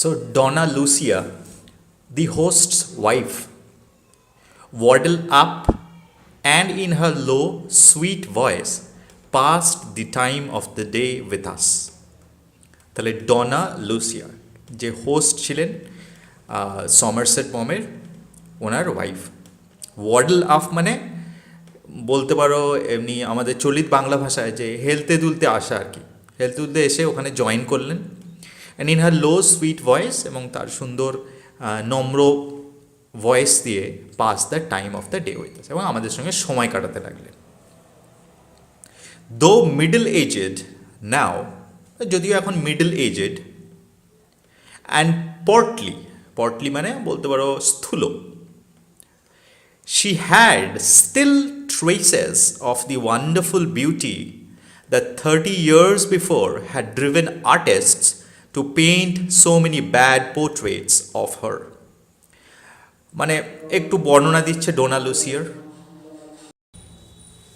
So Donna Lucia, the host's wife, waddled up and in her low, sweet voice passed the time of the day with us. তাহলে Dona Lucia যে host ছিলেন Somerset মমের, ওনার wife. ওয়াডল up মানে বলতে পারো এমনি আমাদের চলিত বাংলা ভাষায় যে হেলতে দুলতে আসা আর কি, হেলতে দুলতে এসে ওখানে জয়েন করলেন। And in her low sweet voice, এবং তার সুন্দর নম্র ভয়েস দিয়ে pass the time of the day with us, এবং আমাদের সঙ্গে সময় কাটাতে লাগলেন। দো মিডল এজেড নাও, যদিও এখন মিডল এজেড, অ্যান্ড পর্টলি, পর্টলি মানে বলতে পারো স্থূল, she had still traces of the wonderful beauty that 30 years before had driven artists to paint so many bad portraits of her. মানে একটু বর্ণনা দিচ্ছে Dona লুসিয়ার।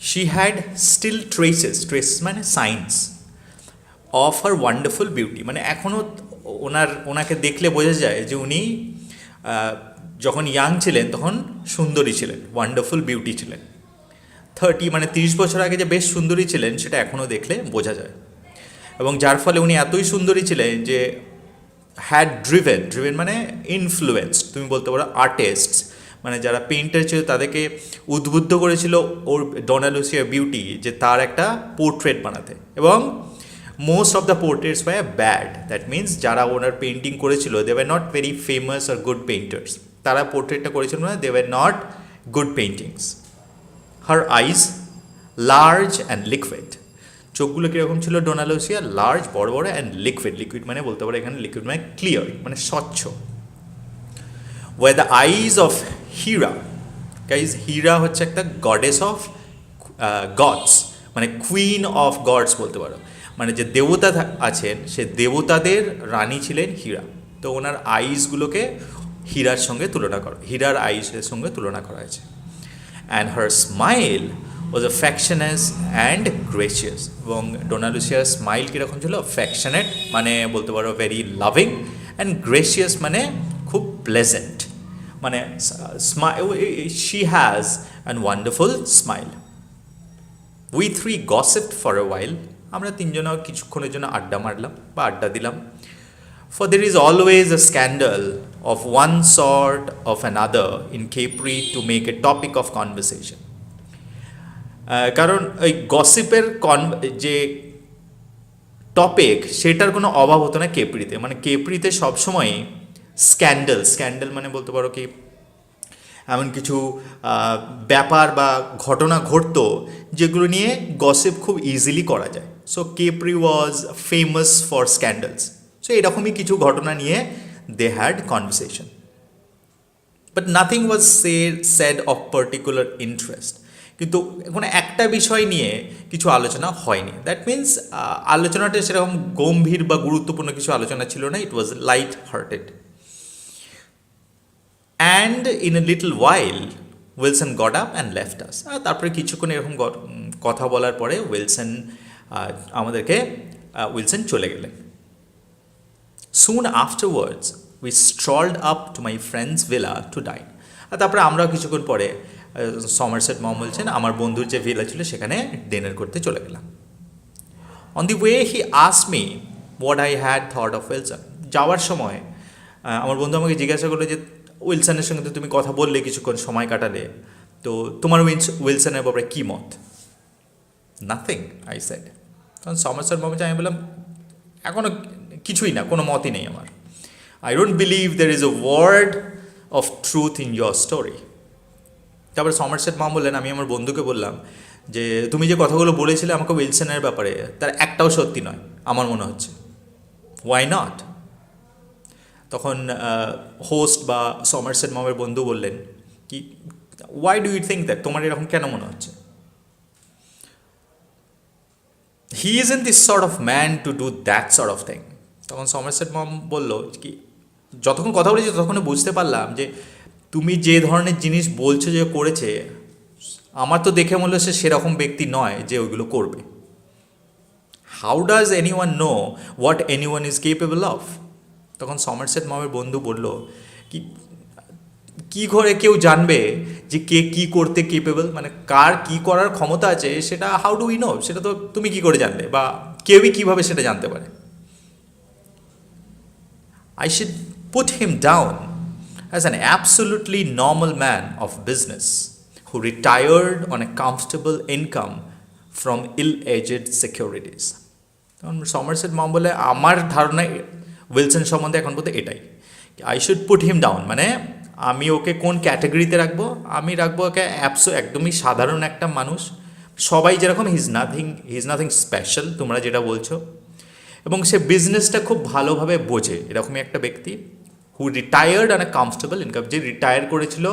she had still traces, traces মানে signs of her wonderful beauty, মানে এখনও ওনাকে দেখলে বোঝা যায় যে উনি যখন ইয়াং ছিলেন তখন সুন্দরী ছিলেন, ওয়ান্ডারফুল বিউটি ছিলেন। 30 মানে 30 বছর আগে যে বেশ সুন্দরী ছিলেন সেটা এখনও দেখলে বোঝা যায়। এবং যার ফলে উনি এতই সুন্দরী ছিলেন যে হ্যাড ড্রিভেন মানে ইনফ্লুয়েন্সড, তুমি বলতে পারো আর্টিস্টস, মানে যারা পেইন্টার ছিল তাদেরকে উদ্বুদ্ধ করেছিল ওর ডোনা লুসিয়ার বিউটি, যে তার একটা পোর্ট্রেট বানাতে। এবং most of the portraits were bad, that means যারা ওনার পেন্টিং করেছিল they were not very famous আর গুড পেইন্টার্স, তারা পোর্ট্রেটটা করেছিল না, they were not good paintings. Her eyes large and liquid, চোখগুলো কীরকম ছিল ডোনা লুসিয়া? লার্জ, বড় বড়, অ্যান্ড লিকুইড, লিকুইড মানে বলতে পারো এখানে লিকুইড মানে ক্লিয়ার, মানে স্বচ্ছ। Were the eyes of Hera, guys Hera হচ্ছে একটা গডেস অফ গডস, মানে কুইন অফ গডস বলতে পারো, মানে যে দেবতা আছেন সে দেবতাদের রানী ছিলেন হীরা। তো ওনার আইসগুলোকে হীরার সঙ্গে তুলনা করা, হীরার আইসের সঙ্গে তুলনা করা হয়েছে। And her smile was affectionate and gracious, এবং ডোনা লুসিয়ার স্মাইল কীরকম ছিল? অ্যাফেকশনেট মানে বলতে পারো ভেরি লাভিং, অ্যান্ড গ্রেসিয়াস মানে খুব প্লেজেন্ট, মানে she has an wonderful smile. We three gossiped for a while, আমরা তিনজনও কিছুক্ষণের জন্য আড্ডা মারলাম বা আড্ডা দিলাম। For there is always a scandal of one sort of another in Capri to make a topic of conversation. কারণ ওই গসিপের যে টপিক সেটার কোনো অভাব হতো না কেপ্রিতে, মানে কেপ্রিতে সবসময়ই স্ক্যান্ডাল মানে বলতে পারো কি এমন কিছু ব্যাপার বা ঘটনা ঘটতো যেগুলো নিয়ে গসিপ খুব ইজিলি করা যায়। So Capri was famous for scandals. So এরকমই কিছু ঘটনা নিয়ে they had conversation, but nothing was said of particular interest. কিন্তু কোনো একটা বিষয় নিয়ে কিছু আলোচনা হয়নি, দ্যাট মিনস আলোচনাটা সেরকম গম্ভীর বা গুরুত্বপূর্ণ কিছু আলোচনা ছিল না, it was light hearted. And in a little while Wilson got up and left us. তারপরে কিছুক্ষণ এরকম কথা বলার পরে উইলসন চলে গেলেন। Soon afterwards we strolled up to my friend's villa to dine. আর তারপরে আমরাও কিছুক্ষণ পরে সমারসেট মম বলছেন আমার বন্ধুর যে ভিলা ছিল সেখানে ডিনার করতে চলে গেলাম। On the way he asked me what I had thought of Wilson. যাওয়ার সময় আমার বন্ধু আমাকে জিজ্ঞাসা করলো যে উইলসনের সঙ্গে তো তুমি কথা বললে, কিছুক্ষণ সময় কাটালে, তো তোমার উইলসনের ব্যাপারে কী মত? Nothing, I said. তখন সমারসেট মম আমি বললাম এখনও কিছুই না, কোনো মতই নেই আমার। I don't believe there is a word of truth in your story. তারপরে সমারসেট মম বললেন, আমি আমার বন্ধুকে বললাম যে তুমি যে কথাগুলো বলেছিলে আমাকে উইলসনের ব্যাপারে, তার একটাও সত্যি নয় আমার মনে হচ্ছে। Why not? তখন হোস্ট বা সমারসেট মমের বন্ধু বললেন কি, why do you think that, তোমার এরকম কেন মনে হচ্ছে? He is in this sort of man to do that sort of thing. তখন সমারসেট মম বলল কি, যতক্ষণ কথা বলেছি ততক্ষণ বুঝতে পারলাম যে তুমি যে ধরনের জিনিস বলছো যে করেছে, আমার তো দেখে মনে হচ্ছে সেরকম ব্যক্তি নয় যে ওইগুলো করবে। How does any one know what any one is capable of? তখন সমারসেট মমের বন্ধু বলল কি কি করে কেউ জানবে যে কে কি করতে কেপেবল, মানে কার কি করার ক্ষমতা আছে সেটা হাউ ডু উই নো, সেটা তো তুমি কি করে জানলে বা কেউই কিভাবে সেটা জানতে পারে। I should put him down as an absolutely normal man of business who retired on a comfortable income from ill-aged securities. তখন সমারসেট মম বলে আমার ধারণা উইলসন সম্বন্ধে এখন পর্যন্ত এটাই, I should put him down, মানে আমি ওকে কোন ক্যাটাগরিতে রাখবো, আমি রাখবো ওকে একদমই সাধারণ একটা মানুষ, সবাই যেরকম, হি ইজ নাথিং স্পেশাল তোমরা যেটা বলছো, এবং সে বিজনেসটা খুব ভালোভাবে বোঝে, এরকমই একটা ব্যক্তি who retired on a comfortable income, যে রিটায়ার করেছিল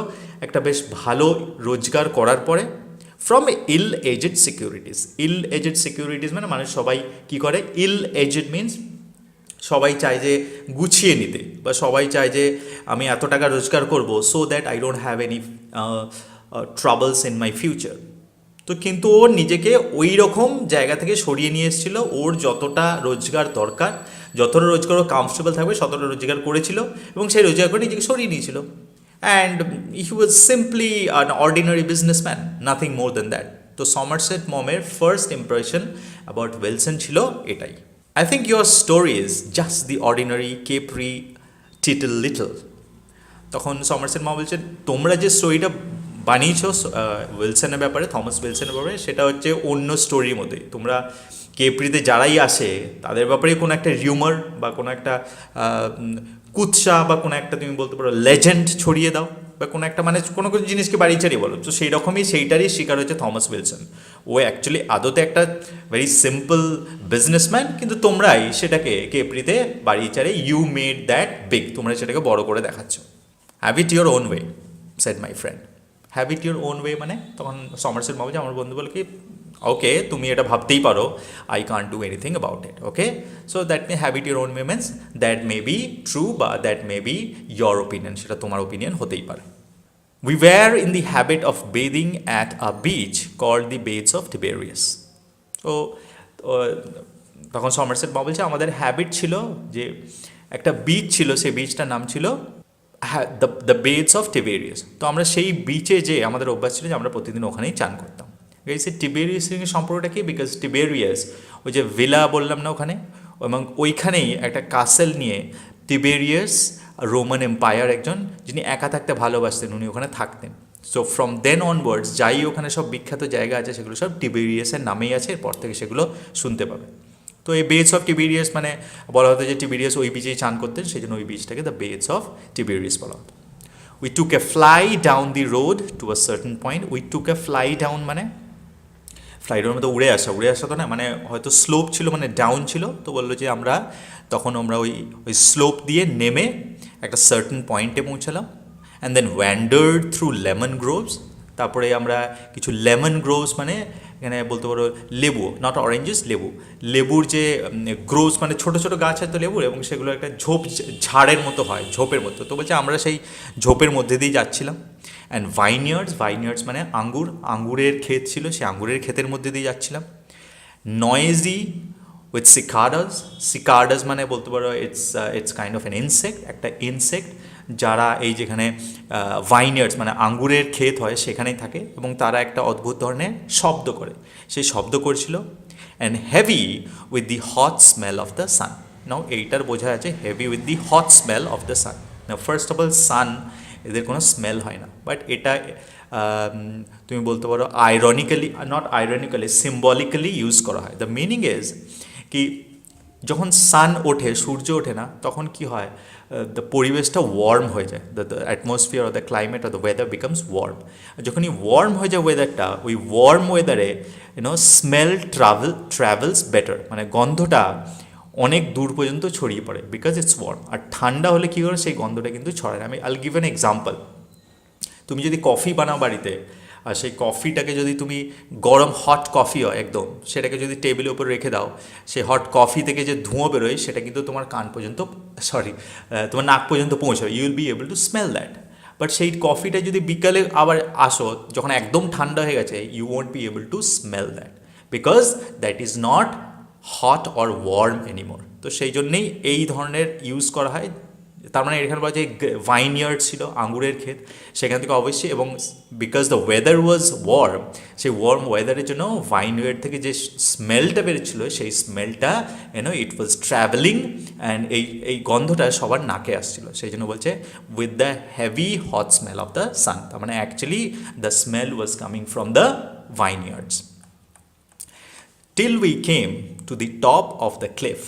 একটা বেশ ভালো রোজগার করার পরে, ফ্রম ইল এজেড সিকিউরিটিস। ইল এজেড সিকিউরিটিস মানে মানুষ সবাই কি করে, ইল এজেড মিনস সবাই চায় যে গুছিয়ে নিতে, বা সবাই চায় যে আমি এত টাকা রোজগার করব so that I don't have any troubles in my future. তো কিন্তু ও নিজেকে ওই রকম জায়গা থেকে সরিয়ে নিয়ে এসেছিল, ওর যতটা রোজগার দরকার, যতটা রোজগার ও কমফর্টেবল থাকবে ততটা রোজগার করেছিল, এবং সেই রোজগার করে নিজেকে সরিয়ে নিয়েছিল। And he was simply an ordinary businessman, nothing more than that. তো সমারসেট মমের ফার্স্ট ইমপ্রেশন অ্যাবাউট উইলসন ছিল এটাই। I think your story is just the ordinary capri tittle little. তখন সমারসেট মম বলছে তোমরা যে স্টোরিটা বানিয়েছো উইলসনের ব্যাপারে, থমাস উইলসনের ব্যাপারে, সেটা হচ্ছে অন্য স্টোরির মতোই। তোমরা কেপ্রিতে যারাই আসে তাদের ব্যাপারে কোনো একটা রিউমার বা কোনো একটা কুৎসা বা কোনো একটা তুমি বলতে পারো লেজেন্ড ছড়িয়ে দাও, বা কোনো একটা মানে কোনো কোনো জিনিসকে বাড়ি ছাড়িয়ে বলো। তো সেই রকমই সেইটারই শিকার হচ্ছে থমাস উইলসন। ও অ্যাকচুয়ালি আদতে একটা ভেরি সিম্পল বিজনেসম্যান, কিন্তু তোমরাই সেটাকে কেপ্রিতে বাড়ি চাড়িয়ে ইউ মেড দ্যাট বিগ, তোমরা সেটাকে বড় করে দেখাচ্ছ। Have it your own way said my friend. Have it your own way মানে তখন সমারসেট মম, আমার বন্ধু বলে কি ওকে তুমি এটা ভাবতেই পারো, I can't do anything about it, okay so that may have it your own way means that may be true বা that may be your opinion, সেটা তোমার ওপিনিয়ন হতেই পারে। We were in the habit of bathing at a beach called the Baths of Tiberius. তো তখন Somerset Maugham বলছে আমাদের habit ছিল যে একটা বিচ ছিল, সেই বিচটার নাম ছিল দ্য বেডস অফ টিবেরিয়াস। তো আমরা সেই বিচে যে আমাদের অভ্যাস ছিল যে আমরা প্রতিদিন ওখানেই চান করতাম। এই টিবেরিয়াসের সঙ্গে সম্পর্কটা কি, বিকজ টিবেরিয়াস ওই যে ভিলা বললাম না ওখানে, এবং ওইখানেই একটা কাসেল নিয়ে টিবেরিয়াস রোমান এম্পায়ার একজন যিনি একা থাকতে ভালোবাসতেন, উনি ওখানে থাকতেন। সো ফ্রম দেন অনওয়ার্ডস যাই ওখানে সব বিখ্যাত জায়গা আছে সেগুলো সব টিবেরিয়াসের নামেই আছে, এরপর থেকে সেগুলো শুনতে পাবে। তো এই বেডস অফ টিবেরিয়াস মানে বলা হতো যে টিবেরিয়াস ওই বিচেই চান করতেন, সেই জন্য ওই বিচটাকে দ্য বেডস অফ টিবেরিয়াস বলা হতো। We took A fly down the road to a certain point. We took A fly down মানে ফ্লাইটের মধ্যে উড়ে আসা তো না, মানে হয়তো স্লোপ ছিল মানে ডাউন ছিল, তো বললো যে আমরা তখন আমরা ওই স্লোপ দিয়ে নেমে একটা সার্টেন পয়েন্টে পৌঁছালাম, and then wandered through lemon groves. তারপরে আমরা কিছু লেমন গ্রোভস মানে এখানে বলতে পারো লেবু, নট অরেঞ্জেস, লেবুর যে গ্রোভস মানে ছোটো ছোটো গাছ আছে তো লেবুর, এবং সেগুলো একটা ঝাড়ের মতো হয়, ঝোপের মতো। তো বলছে আমরা সেই ঝোপের মধ্যে দিয়ে যাচ্ছিলাম। অ্যান্ড ভাইনিয়ার্ডস মানে আঙ্গুরের ক্ষেত ছিল, সেই আঙ্গুরের ক্ষেতের মধ্যে দিয়ে যাচ্ছিলাম। নয়েজি উইথ সিকার্ডাস মানে বলতে পারো it's kind of an insect, একটা ইনসেক্ট যারা এই যেখানে ভাইনিয়ার্ডস মানে আঙ্গুরের ক্ষেত হয় সেখানেই থাকে, এবং তারা একটা অদ্ভুত ধরনের শব্দ করে, সেই শব্দ করছিল। And heavy with the hot smell of the sun. Now এইটার বোঝা আছে heavy with the hot smell of the sun. Now first of all sun এদের কোনো স্মেল হয় না, বাট এটা তুমি বলতে পারো আইরনিক্যালি সিম্বলিক্যালি ইউজ করা হয়। দ্য মিনিং ইজ কি যখন সান ওঠে, সূর্য ওঠে না, তখন কি হয়, দ্য পরিবেশটা ওয়ার্ম হয়ে যায়, the atmosphere or the climate or the weather becomes warm. যখনই ওয়ার্ম হয়ে যায় ওয়েদারটা, ওই ওয়ার্ম ওয়েদারে স্মেল ট্রাভেলস বেটার, মানে গন্ধটা অনেক দূর পর্যন্ত ছড়িয়ে পড়ে, বিকজ ইটস ওয়ার্ম। আর ঠান্ডা হলে কী করে, সেই গন্ধটা কিন্তু ছড়ায় না। আমি আইল গিভ অ্যান এক্সাম্পল। তুমি যদি কফি বানাও বাড়িতে, আর সেই কফিটাকে যদি তুমি গরম হট কফি হয় একদম, সেটাকে যদি টেবিলের উপর রেখে দাও, সেই হট কফি থেকে যে ধোঁয়া বেরোয় সেটা কিন্তু তোমার তোমার নাক পর্যন্ত পৌঁছাবে, you will be able to smell that. But সেই কফিটা যদি বিকালে আবার আসো যখন একদম ঠান্ডা হয়ে গেছে, you won't be able to smell that, because that is not hot or warm anymore. তো সেই জন্যেই এই ধরনের ইউজ করা হয়। তার মানে এখানে বলা যে ভাইনইয়ার্ড ছিল, আঙুরের ক্ষেত, সেখান থেকে অবশ্যই, এবং because the weather was warm, সেই ওয়ার্ম ওয়েদারের জন্য ভাইনইয়ার্ড থেকে যে স্মেলটা বেরোচ্ছিলো, সেই স্মেলটা ইট ওয়াজ ট্রাভেলিং, অ্যান্ড এই গন্ধটা সবার নাকে আসছিল, সেই জন্য বলছে with the heavy hot smell of the সান। তার মানে actually the smell was coming from the vineyards. Till we came to the top of the cliff,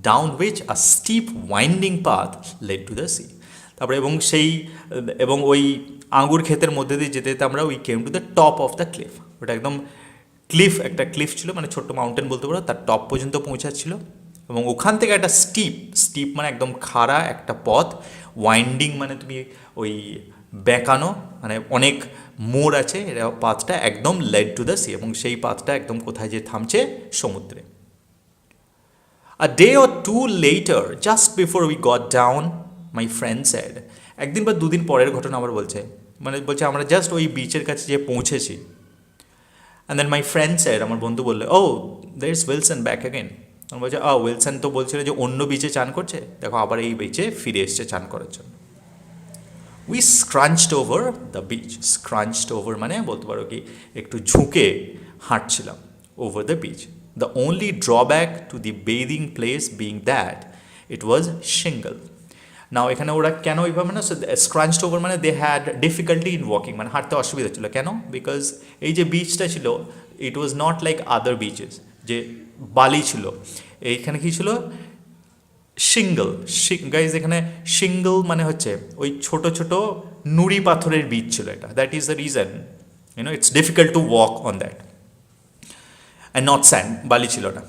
down which a steep winding path led to the sea. তারপরে এবং ওই আঙ্গুর ক্ষেতের মধ্যে দিয়ে যেতে যেতে আমরা we came to the top of the cliff, ওটা একদম একটা ক্লিফ ছিল, মানে ছোট্ট মাউন্টেন বলতে পারো, তার টপ পর্যন্ত পৌঁছাচ্ছিল, এবং ওখান থেকে একটা স্টিপ মানে একদম খাড়া একটা পথ, ওয়াইন্ডিং মানে তুমি ওই বেঁকানো, মানে অনেক মোড় আছে, এটা পাথটা একদম লেড টু দ্য সি, এবং সেই পাথটা একদম কোথায় যে থামছে, সমুদ্রে। A day or two later, just before we got down, my friend said, একদিন বা দুদিন পরের ঘটনা আবার বলছে, মানে বলছে আমরা জাস্ট ওই বিচের কাছে যে পৌঁছেছি, and then my friend said, আমার বন্ধু বললো, oh, there's Wilson back again. আমি বলছে, উইলসন তো বলছিল যে অন্য বিচে চান করছে, দেখো আবার এই বিচে ফিরে এসছে চান করার জন্য। We scrunched over the beach. Scrunched over মানে বলতে পারো কি একটু ঝুঁকে হাঁটছিলাম, over the beach. The only drawback to the bathing place being that it was shingle. নাও এখানে ওরা কেন এইভাবে না, স্ক্রাঞ্চড ওভার মানে they had difficulty in walking, মানে হাঁটতে অসুবিধা ছিল। কেন? বিকজ এই যে বিচটা ছিল, it was not like other beaches যে বালি ছিল, এইখানে কী ছিল, শিঙ্গল। গাইজ এখানে শিঙ্গল মানে হচ্ছে ওই ছোট ছোট নুড়ি পাথরের বীজ ছিল এটা, that is the reason it's difficult to walk on that, and not sand, বালি ছিল না।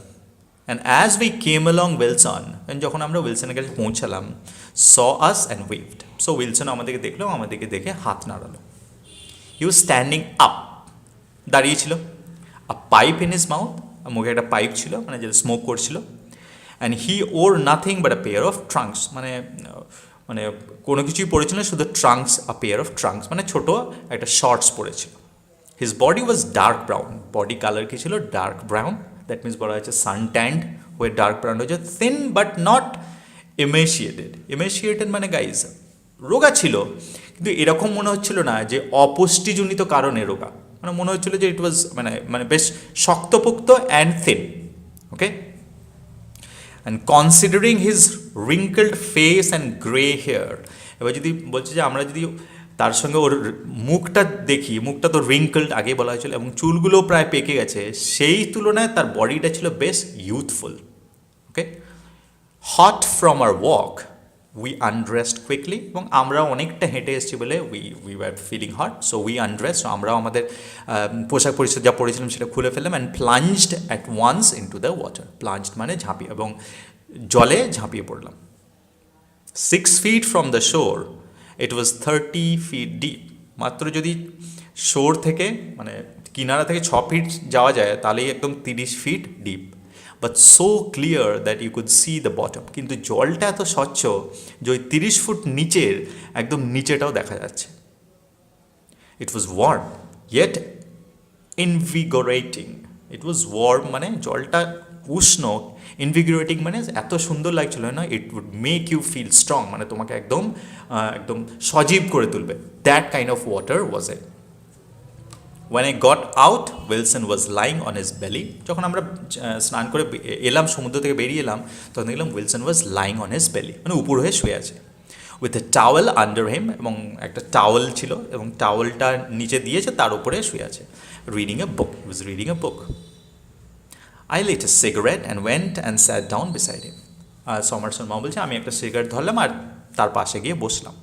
And as we came along Wilson, যখন আমরা উইলসনের কাছে পৌঁছালাম, saw us and waved, so Wilson আমাদেরকে দেখলো, আমাদেরকে দেখে হাত নাড়ালো। হি ওয়াজ স্ট্যান্ডিং আপ, দাঁড়িয়েছিল, a pipe in his mouth, মুখে একটা পাইপ ছিল, মানে যেটা স্মোক করছিল। And he wore nothing but a pair of trunks, মানে কোনো কিছুই পড়েছিল না, শুধু trunks, a pair of trunks মানে ছোটো একটা শর্টস পরেছিল। His body was dark brown, body colour কী ছিল, ডার্ক ব্রাউন, দ্যাট মিনস বলা হয়েছে সান ট্যান্ড হয়ে ডার্ক ব্রাউন হয়েছে, থিন বাট নট এমেশিয়েটেড মানে গাইজ রোগা ছিল, কিন্তু এরকম মনে হচ্ছিল না যে অপুষ্টিজনিত কারণে রোগা, মানে মনে হচ্ছিল যে ইট ওয়াজ মানে বেশ শক্তপোক্ত and thin, okay. And considering his wrinkled face and grey hair, এবার যদি বলছে যে আমরা যদি তার সঙ্গে ওর মুখটা দেখি, মুখটা তো রিঙ্কলড আগে বলা হয়েছিল, এবং চুলগুলো প্রায় পেকে গেছে, সেই তুলনায় তার বডিটা ছিল বেশ youthful, okay. Hot from our walk we undressed quickly, এবং আমরা অনেকটা হেঁটে এসেছি বলে we were feeling hot, so we undressed, আমরাও আমাদের পোশাক পরিচ্ছদ যা পরেছিলাম সেটা খুলে ফেললাম, and plunged at once into the water, plunged মানে ঝাঁপিয়ে, এবং জলে ঝাঁপিয়ে পড়লাম। 6 feet ফ্রম দ্য শোর ইট ওয়াজ 30 feet ডিপ, মাত্র যদি শোর থেকে মানে কিনারা থেকে 6 ফিট যাওয়া যায় তাহলেই একদম 30 feet deep, but so clear that you could see the bottom, কিন্তু জলটা এত স্বচ্ছ যে ওই 30 ফুট নিচের একদম নিচেটাও দেখা যাচ্ছে। It was warm yet invigorating, it was warm মানে জলটা উষ্ণ, ইনভিগোরেটিং মানে এত সুন্দর লাগছিল না, it would make you feel strong, মানে তোমাকে একদম একদম সজীব করে তুলবে, that kind of water was it. When I got out, Wilson was lying on his belly. যখন আমরা স্নান করে এলাম, সমুদ্র থেকে বেরিয়ে এলাম, তখন দেখলাম Wilson was lying on his বেলি, মানে উপর হয়ে শুয়ে আছে, উইথ এ টাওয়েল আন্ডার হিম, এবং একটা টাওয়েল ছিল এবং টাওয়েলটা নিচে দিয়েছে, তার উপরে শুয়ে আছে, reading a book, he was reading a book. I lit a cigarette and went and sat down beside him. সমারসন মা বলছে আমি একটা সিগারেট ধরলাম আর তার পাশে গিয়ে বসলাম।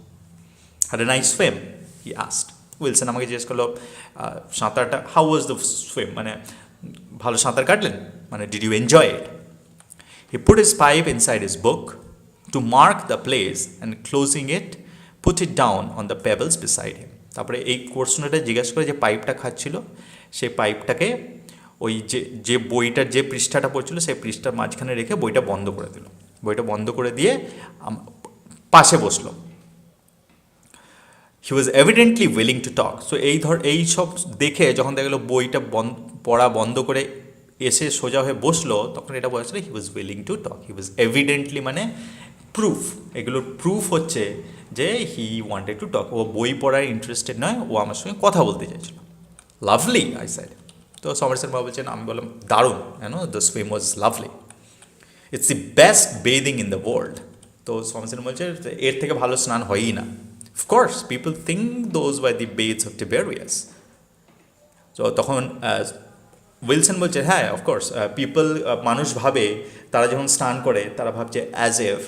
Had a nice swim, he asked. Wilson আমাকে জিজ্ঞেস করলো সাঁতারটা, হাউ ওয়াজ দ্য সুইম, মানে ভালো সাঁতার কাটলেন, মানে did you enjoy it. He put his pipe inside his book to mark the place and closing it put it down on the pebbles beside him. তারপরে এই কোর্সটা জিজ্ঞেস করে যে পাইপটা খাচ্ছিল, সেই পাইপটাকে ওই যে বইটার যে পৃষ্ঠাটা পড়ছিল সেই পৃষ্ঠার মাঝখানে রেখে বইটা বন্ধ করে দিল, বইটা বন্ধ করে দিয়ে পাশে বসলো। He was evidently willing to talk, so এই সব দেখে যখন দেখা গেলো বইটা পড়া বন্ধ করে এসে সোজা হয়ে বসলো, তখন এটা বলেছিল he was willing to talk, he was evidently, মানে প্রুফ, এগুলোর প্রুফ হচ্ছে যে হি ওয়ান্টেড টু টক, ও বই পড়ার ইন্টারেস্টেড নয়, ও আমার সঙ্গে কথা বলতে চাইছিল। Lovely I said. তো সমারসেট মম বলছেন, আমি বললাম দারুণ, the swim was lovely, it's the best bathing in the world. তো সমারসেট বলছে এর থেকে ভালো স্নান হয়ই না। Of course people think those were the baths of Tiberius. তো তখন উইলসন বলছে হ্যাঁ অফকোর্স পিপল, মানুষ ভাবে তারা যখন স্নান করে তারা ভাবছে অ্যাজ এফ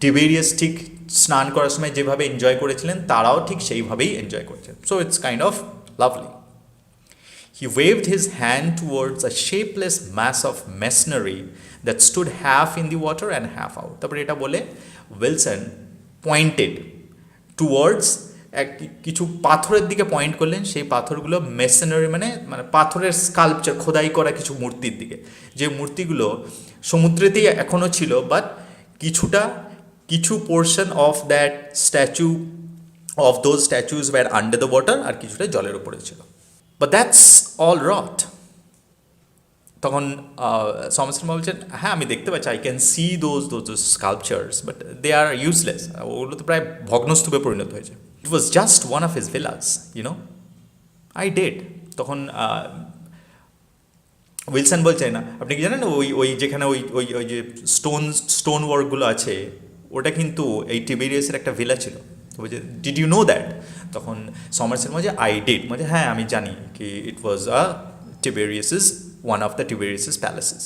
টিবেরিয়াস ঠিক স্নান করার সময় যেভাবে এনজয় করেছিলেন তারাও ঠিক সেইভাবেই এনজয় করেছেন। So it's kind of lovely. He waved his hand towards a shapeless mass of masonry that stood half in the water and half out. তারপরে এটা বলে উইলসন পয়েন্টেড টুয়ার্ডস, কিছু পাথরের দিকে পয়েন্ট করলেন, সেই পাথরগুলো মেসনারি মানে মানে পাথরের স্কাল্পচার, খোদাই করা কিছু মূর্তির দিকে, যে মূর্তিগুলো সমুদ্রেতেই এখনও ছিল, বাট কিছু portion of that statue of those statues were under the water, আর কিছুটা জলের উপরে ছিল। But that's all rot. তখন সমারসেট বলছেন হ্যাঁ আমি দেখতে পাচ্ছি, I can see those sculptures, but they are useless, ওগুলো তো প্রায় ভগ্নস্তূপে পরিণত হয়েছে। It was just one of his villas, I said. তখন উইলসন বলছে না, আপনি কি জানেন ওই যেখানে ওই যে স্টোন ওয়ার্কগুলো আছে, ওটা কিন্তু এই টিবেরিয়াসের একটা ভিলা ছিল। তো বলছে ডিড ইউ নো দ্যাট? তখন সমারসেট বলছে আই ডিড, মানে হ্যাঁ আমি জানি কি it was Tiberius's one of the Tiberius's palaces.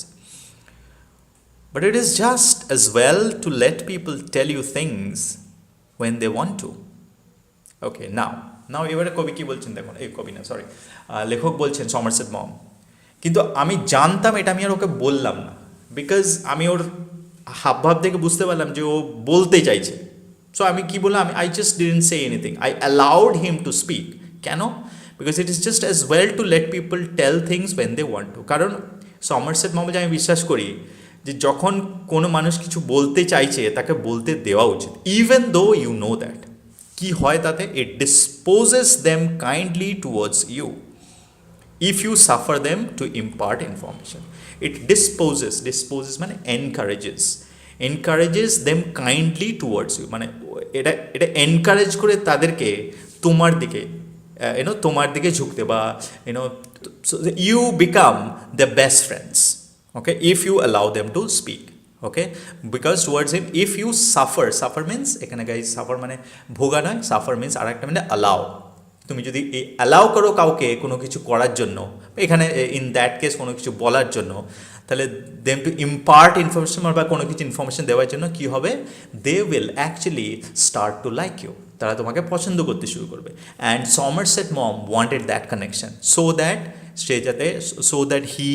But it is just as well to let people tell you things when they want to. Okay, now এবারে কবি কি বলছেন দেখুন, এই কবি না সরি, লেখক বলছেন সমারসেট মম, কিন্তু আমি জানতাম এটা, আমি আর ওকে বললাম না, বিকজ আমি ওর হাবভাব দেখে বুঝতে পারলাম যে ও বলতে চাইছে। সো আমি কি বললাম, I just didn't say anything, I allowed him to speak. কেন? Because it is just as well to let people tell things when they want to. কারণ সমারসেট মম যে আমি বিশ্বাস করি যে যখন কোনো মানুষ কিছু বলতে চাইছে তাকে বলতে দেওয়া উচিত, even though you know that. কি হয় তাতে? It disposes them kindly towards you if you suffer them to impart information. It disposes মানে encourages them kindly towards you, মানে এটা এনকারেজ করে তাদেরকে তোমার দিকে তোমার দিকে ঝুঁকতে, বা you become the best friends, okay, if you allow them to speak, okay, because towards him if you suffer means এখানে গাইজ suffer মানে ভোগা নয়, suffer means আর একটা মানে allow। তুমি যদি অ্যালাউ করো কাউকে কোনো কিছু করার জন্য, এখানে ইন দ্যাট কেস কোনো কিছু বলার জন্য, তাহলে দেম টু ইম্পার্ট ইনফরমেশন বা কোনো কিছু ইনফরমেশন দেওয়ার জন্য কি হবে? They will actually start to like you, তারা তোমাকে পছন্দ করতে শুরু করবে। And Somerset Maugham wanted that connection so that he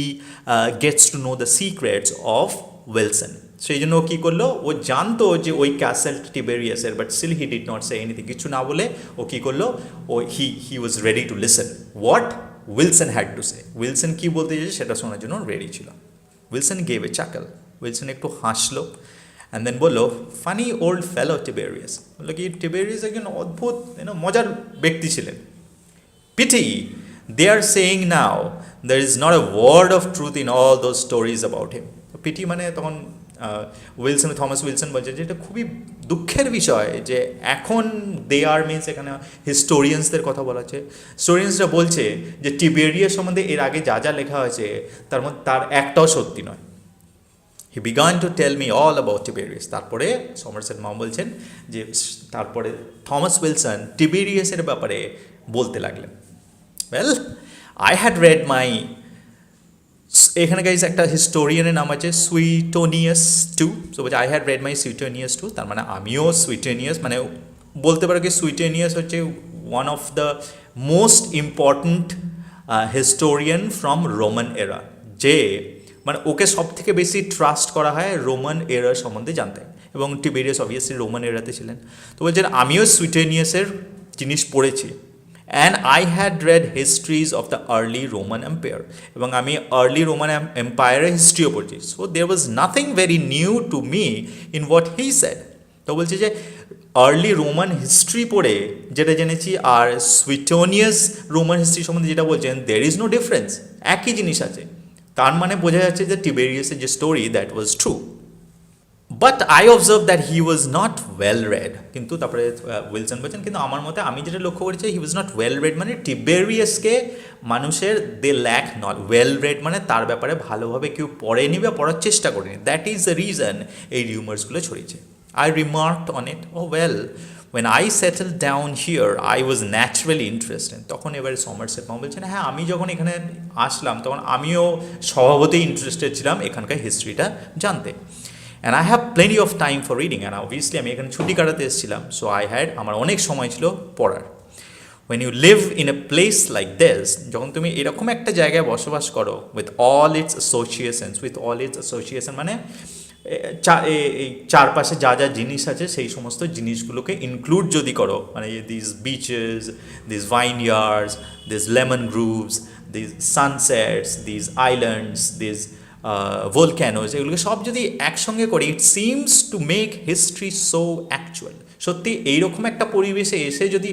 gets to know the secrets of Wilson. সেই জন্য ও কী করলো, ও জানতো যে ওই ক্যাসেল টিবেরিয়াসের, but still he did not say anything, কিছু না বলে ও কী করলো, ও he was ready to listen what Wilson had to say. Wilson কী বলতে চাইছে সেটা শোনার জন্য রেডি ছিল। উইলসন গেভ এ চাকল, উইলসন একটু হাসলো, অ্যান্ড দেন বললো ফানি ওল্ড ফেলো টিবেরিয়াস, বললো কি টিবেরিয়াস একজন অদ্ভুত মজার ব্যক্তি ছিলেন। Pity they are saying now there is not a word of truth in all those stories about him. Pity মানে তখন থমাস উইলসন বলছে যে এটা খুবই দুঃখের বিষয় যে এখন দে আর মিনস এখানে হিস্টোরিয়ানসদের কথা বলা হচ্ছে। হিস্টোরিয়ানসরা বলছে যে টিবেরিয়াস সম্বন্ধে এর আগে যা যা লেখা হয়েছে তার মধ্যে তার একটাও সত্যি নয়। He began to tell me all about Tiberius. তারপরে সমারসেট মম বলছেন যে তারপরে থমাস উইলসন টিবেরিয়াসের ব্যাপারে বলতে লাগলেন। Well I had read my, এখানে গাইজ একটা হিস্টোরিয়ানের নাম আছে সুইটোনিয়াস টু। সো বলছে I had read my Suetonius too, তার মানে আমিও সুইটোনিয়াস, মানে বলতে পারো কি সুইটোনিয়াস হচ্ছে one of the most important historian from Roman এরা, যে মানে ওকে সব থেকে বেশি ট্রাস্ট করা হয় রোমান এরার সম্বন্ধে জানতে, এবং টিবেরিয়াস অবভিয়াসলি রোমান এরাতে ছিলেন। তো বলছেন আমিও সুইটোনিয়াসের জিনিস পড়েছি, and I had read histories of the early Roman Empire, এবং আমি early Roman Empire হিস্ট্রিও পড়ছি। So there was nothing very new to me in what he said. তো বলছে যে আর্লি রোমান হিস্ট্রি পড়ে যেটা জেনেছি আর সুইটোনিয়াস রোমান হিস্ট্রি সম্বন্ধে যেটা বলছেন there is no difference, একই জিনিস আছে। তার মানে বোঝা যাচ্ছে যে টিবেরিয়াসের যে story that was true. But I observe that he was not well red. কিন্তু তারপরে উইলসন বলছেন কিন্তু আমার মতে আমি যেটা লক্ষ্য করেছি he was not well read, মানে টিবেরিয়াসকে মানুষের they lack not well read, মানে তার ব্যাপারে ভালোভাবে কেউ পড়েনি বা পড়ার চেষ্টা করেনি। দ্যাট ইজ দ্য রিজন এই রিউমার্সগুলো ছড়িয়েছে। I remarked on it, oh well when I settled down here I was naturally interested। তখন এবারে সমারসেট মাম বলছেন হ্যাঁ আমি যখন এখানে আসলাম তখন আমিও স্বভাবতই ইন্টারেস্টেড ছিলাম এখানকার হিস্ট্রিটা জানতে। And I have plenty of time for reading, and obviously আমি এখানে ছুটি কাটাতে এসেছিলাম, সো আই হ্যাড আমার অনেক সময় ছিল পড়ার। when you live in a place like this, যখন তুমি এরকম একটা জায়গায় বসবাস করো with all its associations মানে এই চারপাশে যা যা জিনিস আছে সেই সমস্ত জিনিসগুলোকে ইনক্লুড যদি করো, মানে this beaches, this vineyards, this lemon groves, this sunsets, this islands, this volcanoes, এগুলোকে সব যদি একসঙ্গে করি it seems to make history so actual. সত্যি এইরকম একটা পরিবেশে এসে যদি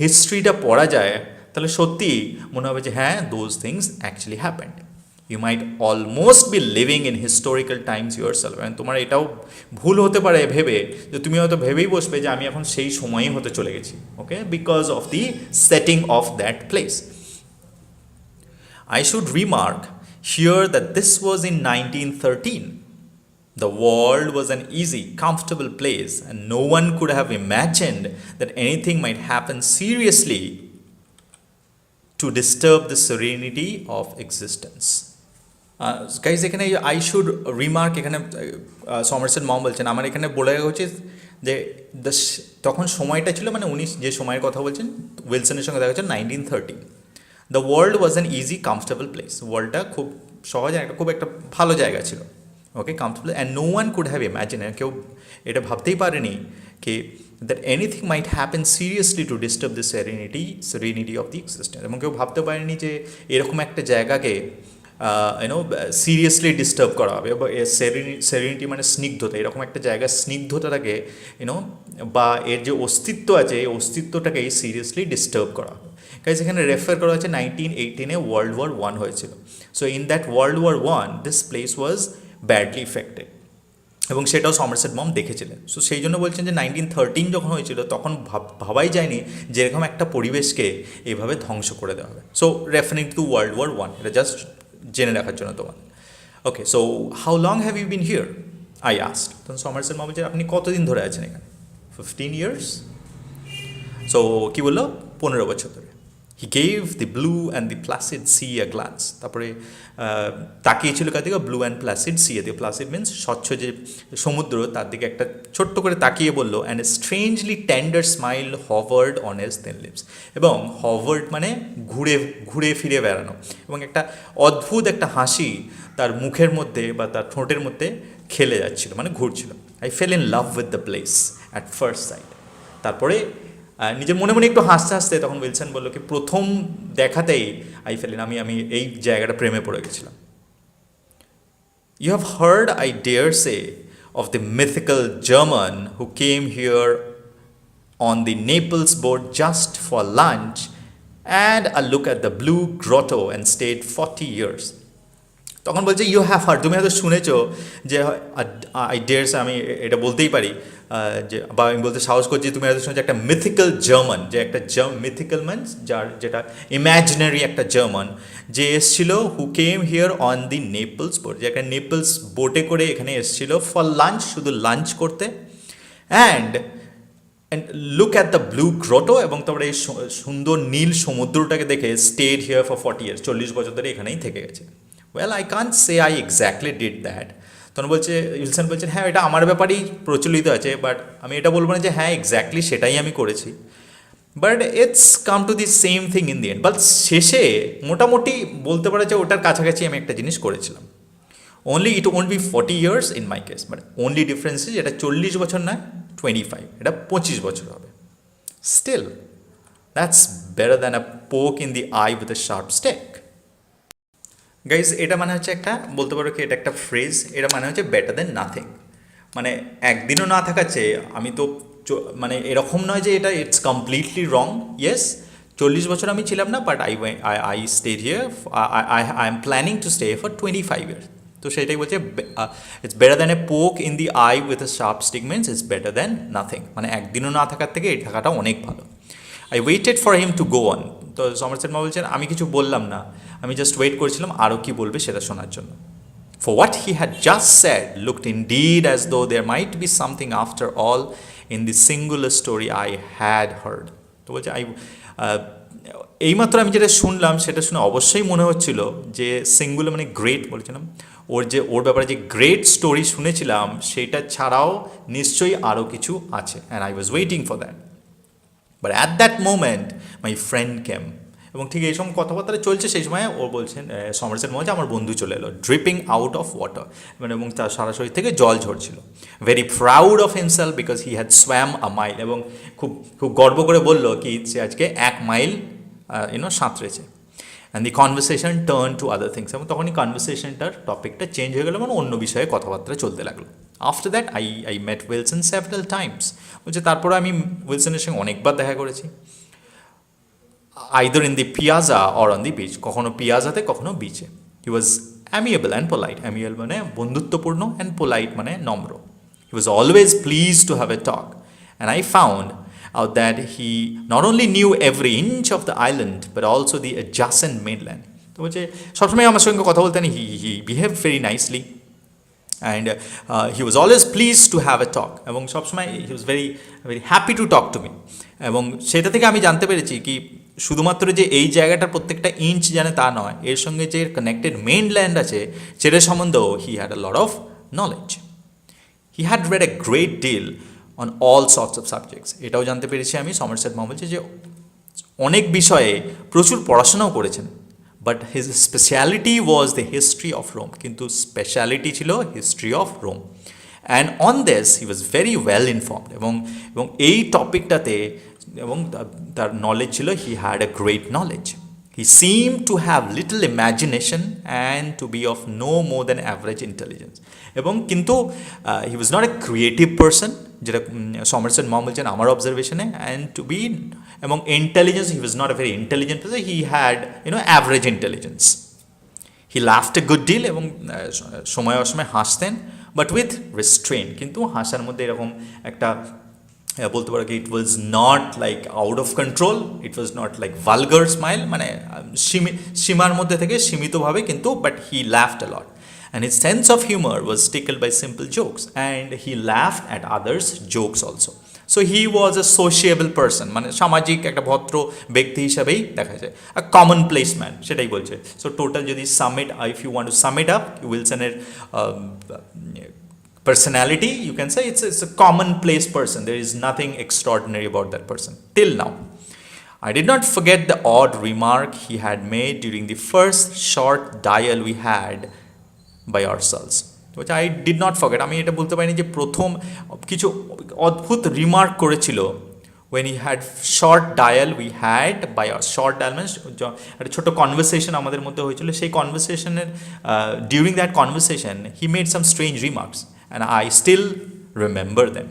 হিস্ট্রিটা পড়া যায় তাহলে সত্যি মনে হবে যে হ্যাঁ those things actually happened. You might almost be living in historical times yourself. তোমার এটাও ভুল হতে পারে ভেবে যে তুমি হয়তো ভেবেই বসবে যে আমি এখন সেই সময়ই হতে চলে গেছি, okay, because of the setting of that place. I should remark here that this was in 1913. The world was an easy, comfortable place, and no one could have imagined that anything might happen seriously to disturb the serenity of existence. Guys এখানে I should remark, এখানে Somerset Maugham বলছেন আমার এখানে বলে রাখা উচিত যে তখন সময়টা ছিল, মানে উনি যে সময়ের কথা বলছেন উইলসনের সঙ্গে দেখা হচ্ছে 1913। The world was an easy comfortable place, ওয়ার্ল্ডটা খুব সহজ, খুব একটা ভালো জায়গা ছিল, okay, comfortable, and no one could have imagine, কেউ এটা ভাবতেই পারেনি কি that anything might happen seriously to disturb the serenity of the existence, এবং কেউ ভাবতে পারেনি যে এরকম একটা জায়গাকে সিরিয়াসলি ডিস্টার্ব করা হবে, বা সেরেনিটি মানে স্নিগ্ধতা, এরকম একটা জায়গার স্নিগ্ধতাটাকে বা এর যে অস্তিত্ব আছে এই অস্তিত্বটাকেই সিরিয়াসলি ডিস্টার্ব করা হবে। কাজ এখানে রেফার করা হচ্ছে 1918-এ World War I হয়েছিল। So in that World War I this place was badly affected, এবং সেটাও সমারসেট মম দেখেছিলেন। সো সেই জন্য বলছেন যে 1913 যখন হয়েছিল তখন ভাবাই যায়নি যে এরকম একটা পরিবেশকে এইভাবে ধ্বংস করে দেওয়া হবে। So referring to World War I, এটা জাস্ট জেনে রাখার জন্য তোমার। Okay, so how long have you been here I asked. তখন সমারসেট মম বলছে আপনি কতদিন ধরে আছেন এখানে? 15 years। সো কী বললো? 15 বছর ধরে। He gave the blue and the placid C a glance. তারপরে তাকিয়েছিল কার দিকে? ব্লু অ্যান্ড প্লাসিড সি, দিয়ে প্লাসিড মিনস স্বচ্ছ যে সমুদ্র, তার দিকে একটা ছোট্ট করে তাকিয়ে বললো and strangely tender smile hovered on his thin lips. এবং হভার্ড মানে ঘুরে ফিরে বেড়ানো, এবং একটা অদ্ভুত একটা হাসি তার মুখের মধ্যে বা তার ঠোঁটের মধ্যে খেলে যাচ্ছিল, মানে ঘুরছিল। I fail in love with the place at first sight. তারপরে নিজের মনে মনে একটু হাসতে হাসতে তখন উইলসন বললো কি প্রথম দেখাতেই আই ফেলিন আমি এই জায়গাটা প্রেমে পড়ে গেছিলাম। You have heard I dare say of the mythical German who came here on the Naples boat just for lunch and a look at the Blue Grotto and stayed 40 years। তখন বলছে you have hard, তুমি হয়তো শুনেছো যে I ডেয়ারস, আমি এটা বলতেই পারি যে, বা আমি বলতে সাহস করছি তুমি হয়তো শুনেছো একটা মিথিক্যাল জার্মান, যে একটা মিথিক্যাল মিনস যার যেটা ইম্যাজিনারি একটা জার্মান, যে এসছিল who came here on the Naples boat, যে একটা নেপলস বোটে করে এখানে এসছিল ফর লাঞ্চ, শুধু লাঞ্চ করতে, and look at the Blue Grotto, এবং তারপরে এই সুন্দর নীল সমুদ্রটাকে দেখে স্টেড হিয়ার ফর 40 years, 40 বছর ধরে এখানেই থেকে গেছে। Well I can't say I exactly did that. তখন বলছে উইলসন বলছেন হ্যাঁ এটা আমার ব্যাপারেই প্রচলিত আছে, বাট আমি এটা বলবো না যে হ্যাঁ এক্স্যাক্টলি সেটাই আমি করেছি, but it's come to the same thing in the end. But শেষে মোটামুটি বলতে পারা যে ওটার কাছাকাছি আমি একটা জিনিস করেছিলাম। Only it won't be 40 years in my case, but only difference is এটা 40 বছর নয় 25, এটা 25 বছর হবে। Still that's better than a poke in the eye with a sharp stake. Guys এটা মানে হচ্ছে একটা, বলতে পারো কি এটা একটা ফ্রেজ, এটা মানে হচ্ছে বেটার দেন নাথিং, মানে একদিনও না থাকার চেয়ে আমি তো মানে এরকম নয় যে এটা ইটস কমপ্লিটলি রং, ইয়েস 40 বছর আমি ছিলাম না, but I stayed here, I am planning to stay for 25 years. তো সেটাই বলছে, it's better than a poke in the eye with a sharp stick means it's better than nothing, মানে একদিনও না থাকার থেকে এই থাকাটা অনেক ভালো। I waited for him to go on. তো সমারসেট মম বলছেন আমি কিছু বললাম না, আমি জাস্ট ওয়েট করছিলাম আরও কি বলবে সেটা শোনার জন্য। For what he had just said looked indeed as though there might be something after all in the singular story I had heard. তো বলছে এইমাত্র আমি যেটা শুনলাম সেটা শুনে অবশ্যই মনে হচ্ছিল যে সিঙ্গুলার মানে গ্রেট বলেছিলাম, ওর ব্যাপারে যে গ্রেট স্টোরি শুনেছিলাম সেটা ছাড়াও নিশ্চয়ই আরও কিছু আছে, and I was waiting for that. But at that moment my friend came. এবং ঠিক এই সময় কথাবার্তা চলছে, সেই সময় ও বলছেন সমারসেট মনে হচ্ছে আমার বন্ধু চলে এলো, ড্রিপিং আউট অফ ওয়াটার, মানে এবং তার সারা শরীর থেকে জল ঝরছিল। Very proud of himself because he had swam a mile, এবং খুব খুব গর্ব করে বললো কি সে আজকে 1 মাইল সাঁতরেছে। And the conversation turn to other things, এবং তখনই কনভারসেশনটার টপিকটা চেঞ্জ হয়ে গেলো, মানে অন্য বিষয়ে কথাবার্তা চলতে লাগলো। After that I met Wilson several Times. বলছে তারপরে আমি উইলসনের সঙ্গে অনেকবার দেখা করেছি, either in the piazza or on the beach, কখনো পিয়াজাতে কখনো বিচে। হি ওয়াজ অ্যামিয়েবল অ্যান্ড পোলাইট, অ্যামিয়েবল মানে বন্ধুত্বপূর্ণ, অ্যান্ড পোলাইট মানে নম্র। He was always please to have a talk, and I found out that he not only knew every inch of the island but also the adjacent mainland. তো বলছে সবসময় আমার সঙ্গে কথা বলতেন, he behaved very nicely and he was always pleased to have a talk, এবং সবসময় he was very very happy to talk to me। এবং সেটা থেকে আমি জানতে পেরেছি কি শুধুমাত্র যে এই জায়গাটার প্রত্যেকটা ইঞ্চ জানে তা নয়, এর সঙ্গে যে কানেক্টেড মেইনল্যান্ড আছে সেটার সম্বন্ধেও he had a lot of knowledge. He had read a great deal on all sorts of subjects. এটাও জানতে পেরেছি আমি সমারসেট মম বলছে যে অনেক বিষয়ে প্রচুর পড়াশোনাও করেছেন, but his speciality was the history of Rome, কিন্তু স্পেশালিটি ছিল history of Rome. And on this he was very well informed, এবং এই টপিকটাতে এবং তার নলেজ ছিল, he had a great knowledge. He seemed to have little imagination and to be of no more than average intelligence. এবং কিন্তু he was not a creative person, যেটা Somerset Maugham বলছেন আমার অবজারভেশনে, অ্যান্ড টু বি এবং intelligence, he was not a very intelligent person, he had average intelligence. He laughed a good deal, এবং সময় অসময় হাসতেন, বাট উইথ রেস্ট্রেন, কিন্তু হাসার মধ্যে এরকম একটা বলতে পারো কি it was not like out of control, it was not like vulgar smile, মানে সীমার মধ্যে থেকে সীমিতভাবে, কিন্তু but he laughed a lot. And his sense of humor was tickled by simple jokes, and he laughed at others' jokes also. So he was a sociable person, মানে সামাজিক একটা ভদ্র ব্যক্তি হিসাবেই দেখা যায়, a commonplace man, সেটাই বলছে। সো টোটাল যদি summit, if you want to sum it up, উইলসনের personality, you can say it's a commonplace person. There is nothing extraordinary about that person till now. I did not forget the odd remark he had made during the first short dial we had by ourselves. which I did not forget, আমি এটা বলতে পারিনি যে প্রথম কিছু অদ্ভুত remark করেছিল when he had short dial we had by our short dial means একটা ছোট কনভারসেশন আমাদের মধ্যে হয়েছিল, সেই কনভারসেশনের during that conversation he made some strange remarks and I still remember them.